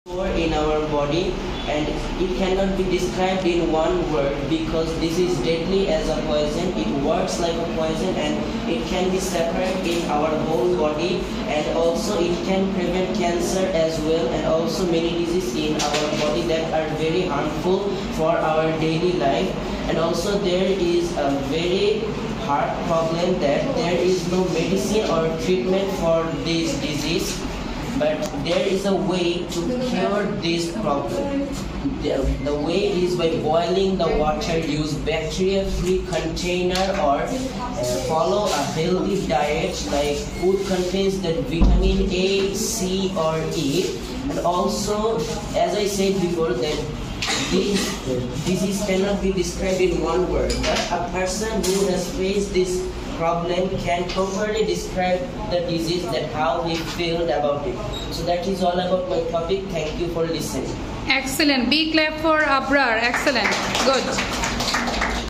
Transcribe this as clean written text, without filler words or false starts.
in our body, and it cannot be described in one word because this is deadly as a poison. It works like a poison and it can be separate in our whole body, and also it can prevent cancer as well, and also many diseases in our body that are very harmful for our daily life. And also there is a very hard problem that there is no medicine or treatment for this disease, but there is a way to cure this problem. The way is by boiling the water, use bacteria-free container, or follow a healthy diet like food contains the vitamin A, C or E. And also, as I said before, that this disease cannot be described in one word, but a person who has faced this problem can properly describe the disease, that how he felt about it. So that is all about my topic. Thank you for listening. Excellent. Big clap for Abrar. Excellent. Good.